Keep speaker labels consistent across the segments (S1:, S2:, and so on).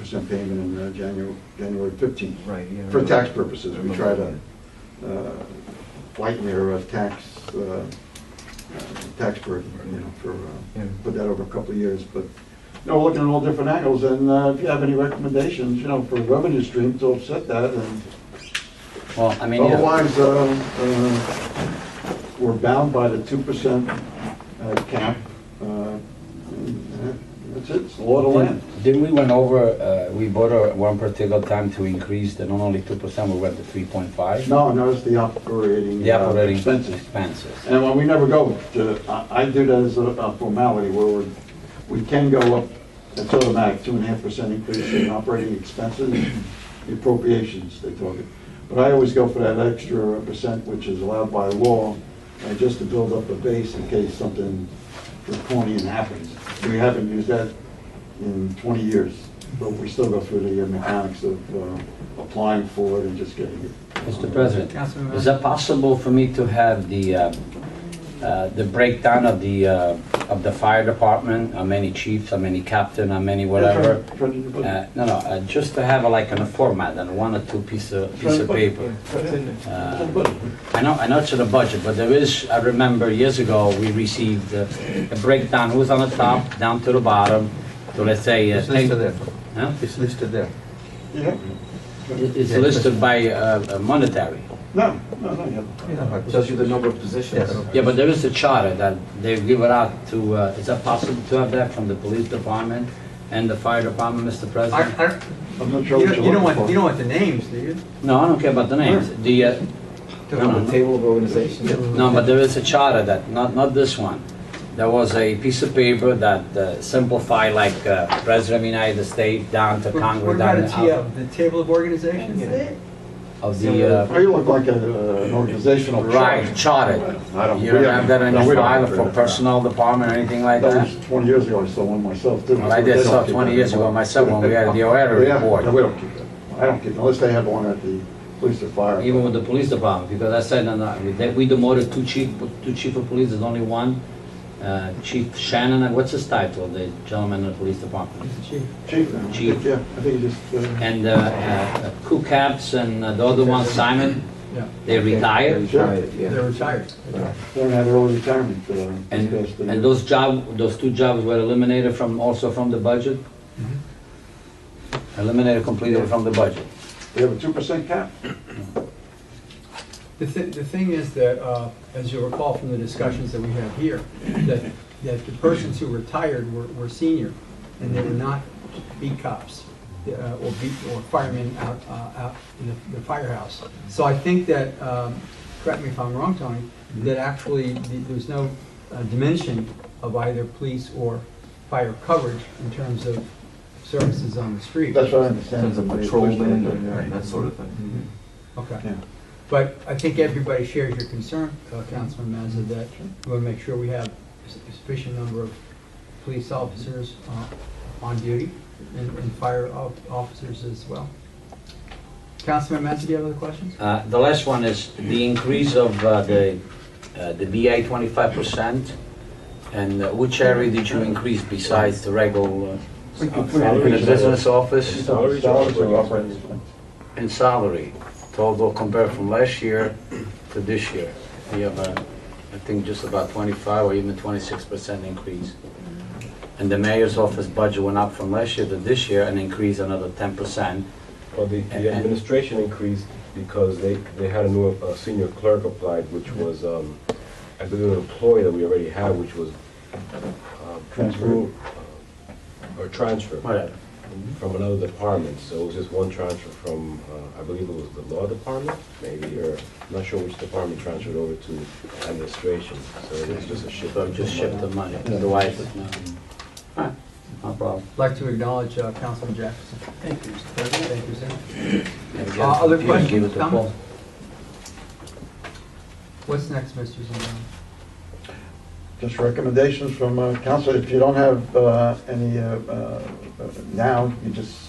S1: 2% payment in January 15th.
S2: Right, yeah.
S1: For tax purposes, we try to lighten their tax burden, you know, for put that over a couple of years. But no, we're looking at all different angles, and if you have any recommendations, you know, for revenue stream to offset that, and
S3: Well, I mean,
S1: otherwise, we're bound by the 2% cap. And that's it. It's the law of the land.
S3: didn't we went over, we voted one particular time to increase the not only 2%, we went to 3.5?
S1: No, it's the operating expenses. And when we never go, I do that as a formality where we can go up, it's automatic, 2.5% increase in operating expenses, the appropriations they talk it. But I always go for that extra percent, which is allowed by law, just to build up a base in case something draconian happens. We haven't used that in 20 years, but we still go through the mechanics of applying for it and just getting it.
S3: Mr. President, is it possible for me to have the breakdown of the fire department, how many chiefs, how many captain, how many whatever? Just to have like in a format and one or two piece of paper. I know it's in the budget, but there is, I remember years ago we received a breakdown, who's on the top, down to the bottom. So let's say
S2: It's listed there.
S3: Huh?
S2: It's listed there.
S1: Yeah.
S3: It's listed by monetary.
S1: No.
S2: It tells you the number of positions.
S3: Yeah, but there is a charter that they give it out to, is that possible to have that from the police department and the fire department, Mr. President?
S1: I'm not sure what
S4: You don't want the names, do you?
S3: No, I don't care about the names. The
S2: Table of organization.
S3: no, but there is a charter that, not this one. There was a piece of paper that simplified like President of the United States down to
S4: What
S3: Congress.
S4: about
S3: down
S4: a
S3: to
S4: TL, the table of organizations?
S3: of the
S1: You look like an organizational
S3: right charter.
S1: I don't.
S3: You don't have that in
S1: No,
S3: your
S1: we don't
S3: file
S1: have
S3: for
S1: that.
S3: personnel department or anything like
S1: That
S3: that?
S1: was 20 years ago. I saw one myself too.
S3: Well, I did saw 20 years ago myself when we had the O'Hara
S1: Yeah,
S3: report.
S1: no, we don't keep that. I don't keep it unless they have one at the police or fire.
S3: Even with the police department, because I said, we demoted two chief of police, there's only one. Chief Shannon, what's his title, the gentleman in the police department?
S1: Chief. Yeah, I think you just.
S3: And Cook Caps and the other one, Simon,
S4: Yeah.
S3: they retired.
S4: They're retired.
S1: They had early retirement.
S3: And those two jobs were eliminated also from the budget? Eliminated completely from the budget.
S1: We have a 2% cap.
S4: The thing is that, as you'll recall from the discussions that we had here, that the persons who retired were senior, and they were not beat cops or firemen out in the firehouse. So I think that, correct me if I'm wrong, Tony, that actually there's no dimension of either police or fire coverage in terms of services on the street.
S1: That's what I understand.
S2: Sense of patrolman and that sort of thing.
S4: Okay.
S1: Yeah.
S4: But I think everybody shares your concern, Councilman Mazza, that we want to make sure we have a sufficient number of police officers on duty and fire officers as well. Councilman Mazza, do you have other questions?
S3: The last one is the increase of the BA 25%. And which area did you increase besides the regular in the business office and salary? Total compared from last year to this year. We have, I think, just about 25 or even 26% increase. And the mayor's office budget went up from last year to this year and increased another 10%.
S5: Well, the administration increased because they had a new senior clerk applied, which was, I believe, an employee that we already have, which was transferred
S3: Whatever.
S5: from another department. So it was just one transfer from, I believe it was the law department, maybe, or I'm not sure which department transferred over to administration. So it was just a shift.
S3: So just shift the money, otherwise, no. All right, no problem.
S4: I'd like to acknowledge Councilman Jefferson.
S6: Thank you, Mr. President.
S4: Thank you, sir.
S3: And
S4: Other
S3: give it
S4: questions,
S3: to
S4: comments?
S3: Paul.
S4: What's next, Mr. Zimmerman?
S1: Just recommendations from council. If you don't have any now, you just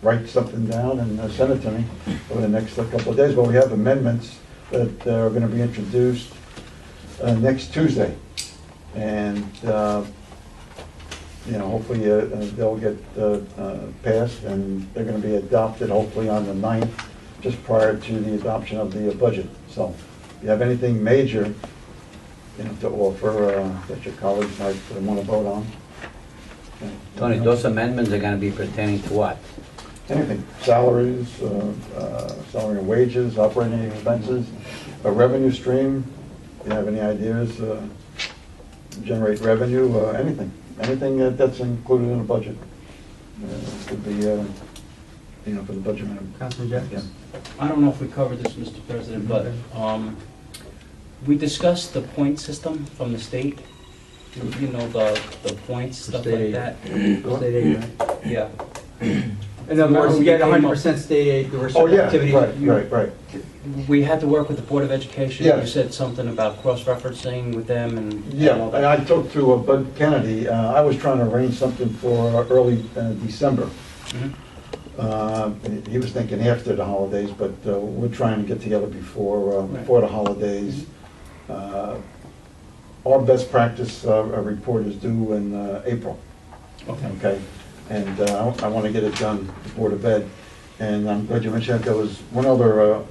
S1: write something down and send it to me over the next couple of days. But we have amendments that are going to be introduced next Tuesday. And hopefully they'll get passed, and they're going to be adopted hopefully on the 9th, just prior to the adoption of the budget. So if you have anything major, to offer that your colleagues might want to vote on.
S3: Tony, those amendments are gonna be pertaining to what?
S1: Anything, salaries, salary and wages, operating expenses, a revenue stream, if you have any ideas, generate revenue, anything that's included in the budget. Could be, for the budget.
S4: Councilman Jacobs?
S6: I don't know if we covered this, Mr. President, but we discussed the point system from the state. You know, the points, stuff
S4: State
S6: like
S4: aid.
S6: that.
S4: State aid, right?
S6: Yeah.
S4: In other words, you get 100% state aid, there were
S1: Oh,
S4: certain
S1: yeah,
S4: activities.
S1: right.
S6: We had to work with the Board of Education.
S1: Yes.
S6: You said something about cross-referencing with them and
S1: Yeah,
S6: all
S1: and
S6: that.
S1: I talked to Bud Kennedy. I was trying to arrange something for early December.
S6: Mhm.
S1: He was thinking after the holidays, but we're trying to get together before the holidays. Our best practice report is due in April. Okay, and I want to get it done before the Board of Ed. And I'm glad you mentioned that. There was one other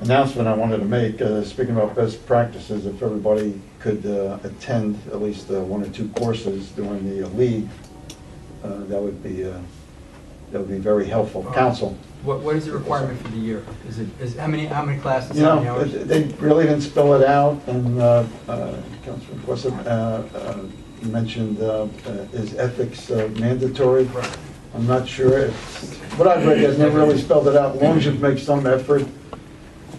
S1: announcement I wanted to make. Speaking about best practices, if everybody could attend at least 1 or 2 courses during the league, that would be very helpful. Council.
S4: What is the requirement for the year? How many classes, how many hours?
S1: They really didn't spell it out, and Councilman Quissa mentioned, is ethics mandatory?
S4: Right.
S1: I'm not sure. What I've read, has never really spelled it out. As long as you make some effort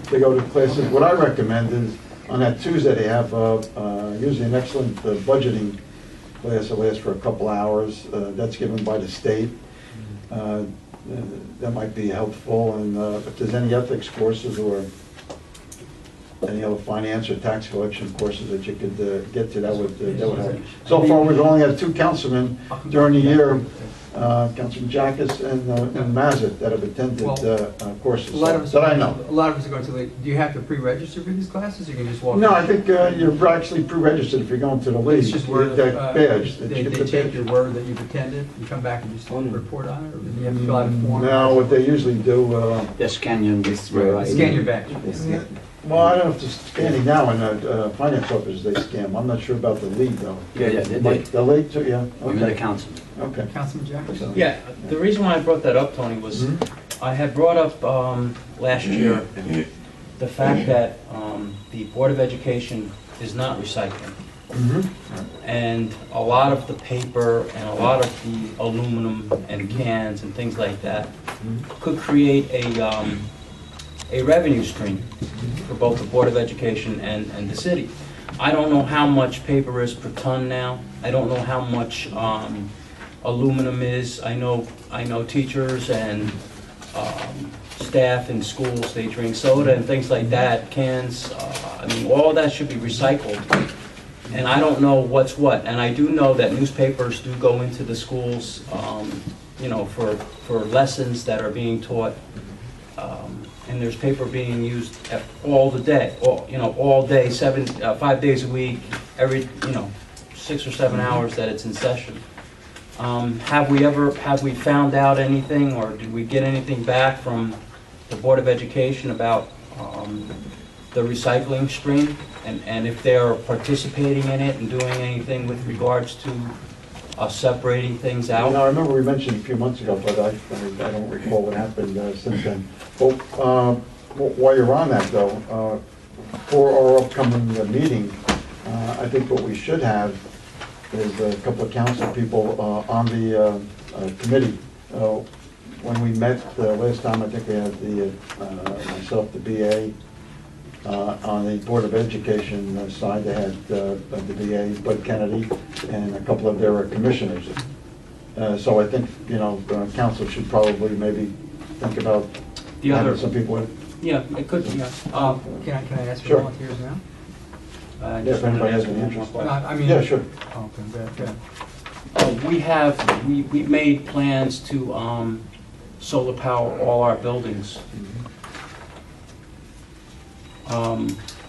S1: to go to classes. What I recommend is, on that Tuesday, they have usually an excellent budgeting class that lasts for a couple hours. That's given by the state. That might be helpful, and if there's any ethics courses or any other finance or tax collection courses that you could get to, that would help. So far, we've only had 2 councilmen during the year, Councilman Jacobs and Mazet, that have attended courses,
S4: A lot of us
S1: that I know.
S4: A lot of us are going to late. Do you have to pre-register for these classes, or you can just walk?
S1: No,
S4: in?
S1: I think you're actually pre-registered if you're going to the league.
S4: It's just word,
S1: That badge.
S4: they take your word that you've attended, you come back and just report on it, or do you have to fill out a form?
S1: No, what they usually do,
S3: Just scan your,
S4: Scan your badge.
S1: well, I don't know if they're scanning now in the finance office, they scan. I'm not sure about the league, though.
S3: Yeah, they did.
S1: The league, too, yeah?
S3: You're the
S1: Okay.
S3: councilman.
S1: Okay.
S4: Councilman Jacobs?
S6: Yeah, the reason why I brought that up, Tony, was I had brought up last year the fact that the Board of Education is not recycling. And a lot of the paper and a lot of the aluminum and cans and things like that could create a revenue stream for both the Board of Education and the city. I don't know how much paper is per ton now. I don't know how much aluminum is. I know teachers and staff in schools, they drink soda and things like that, cans. I mean, all that should be recycled. And I don't know what's what. And I do know that newspapers do go into the schools, for lessons that are being taught. And there's paper being used all day, 5 days a week, every 6 or 7 hours that it's in session. Have we found out anything, or did we get anything back from the Board of Education about the recycling stream, and if they're participating in it and doing anything with regards to separating things out?
S1: I remember we mentioned a few months ago, but I don't recall what happened since then. Well, while you're on that, though, for our upcoming meeting, I think what we should have is a couple of council people on the committee. When we met last time, I think we had myself, the BA. On the Board of Education side, they had the BA, Bud Kennedy, and a couple of their commissioners. So I think, council should probably maybe think about having some people in.
S6: Yeah, it could be.
S4: Can I ask for
S1: Sure.
S4: volunteers now?
S1: Yeah, if anybody has any interest. Yeah, sure.
S4: Okay.
S6: We've made plans to solar power all our buildings.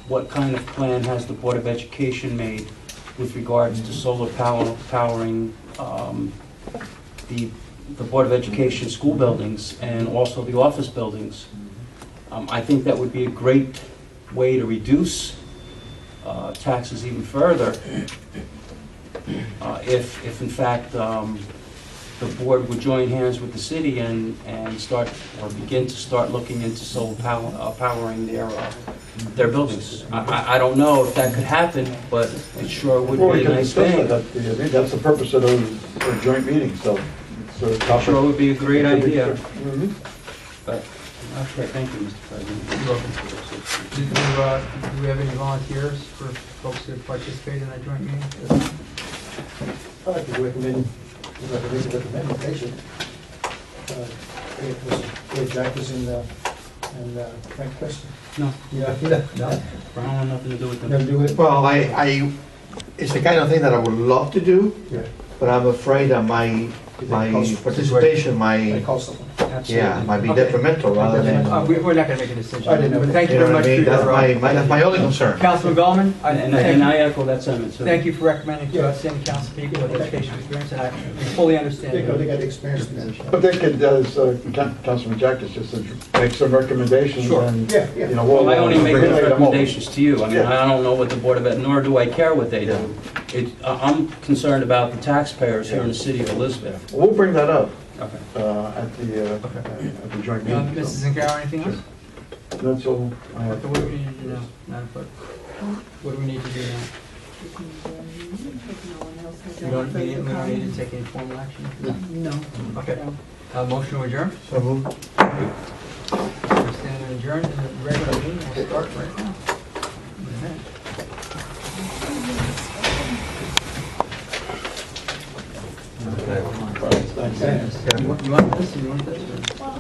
S6: What kind of plan has the Board of Education made with regards to powering the Board of Education school buildings and also the office buildings. I think that would be a great way to reduce taxes even further if in fact the board would join hands with the city and begin to start looking into solar powering their buildings. I don't know if that could happen, but it sure would
S1: Well, we
S6: be a
S1: can
S6: nice
S1: discuss
S6: thing.
S1: that. That's the purpose of those joint meetings, so.
S6: I'm sure it would be a great idea.
S1: Mhm.
S6: But, okay, thank you, Mr. President.
S4: You're welcome. Do we have any volunteers for folks to participate in that joint meeting?
S7: I'd like to recommend a recommendation. Jackson and Frank Preston.
S6: No,
S7: Yeah.
S6: Brown had nothing to do with them.
S7: Never do it?
S8: Well, it's the kind of thing that I would love to do,
S7: Yeah.
S8: but I'm afraid that my participation might,
S7: Call someone.
S8: yeah, might be
S4: Okay.
S8: detrimental rather than,
S4: We're not gonna make a decision.
S7: I didn't know.
S4: But thank you
S8: you know
S4: very
S8: what
S4: much
S8: I mean?
S4: for your,
S8: That's my only concern.
S4: Councilman Gollman,
S6: And I echo that sentiment, too.
S4: thank you for recommending to outstanding council people with education experience, and I fully understand.
S7: They got experience in that.
S1: But they could, as Councilman Jack has just said, make some recommendations
S4: Sure.
S1: and,
S7: Yeah,
S1: you
S7: yeah.
S1: know,
S6: Well, I only make
S1: relay
S6: those
S1: them over.
S6: recommendations to you. I mean,
S1: Yeah.
S6: I don't know what the Board of Ed, nor do I care what they do. I'm concerned about the taxpayers here in the city of Elizabeth.
S1: We'll bring that up
S6: Okay.
S1: at the joint meeting.
S4: Mrs. Zincaro, anything else?
S1: That's all I have.
S4: So what do we need to do now, Madam Clerk? What do we need to do now? We don't need to take any formal action?
S9: No.
S4: Okay. Motion to adjourn?
S8: So moved.
S4: We stand adjourned, and the regular meeting will start right now.
S1: Thanks.
S4: You want this, or you want this? or-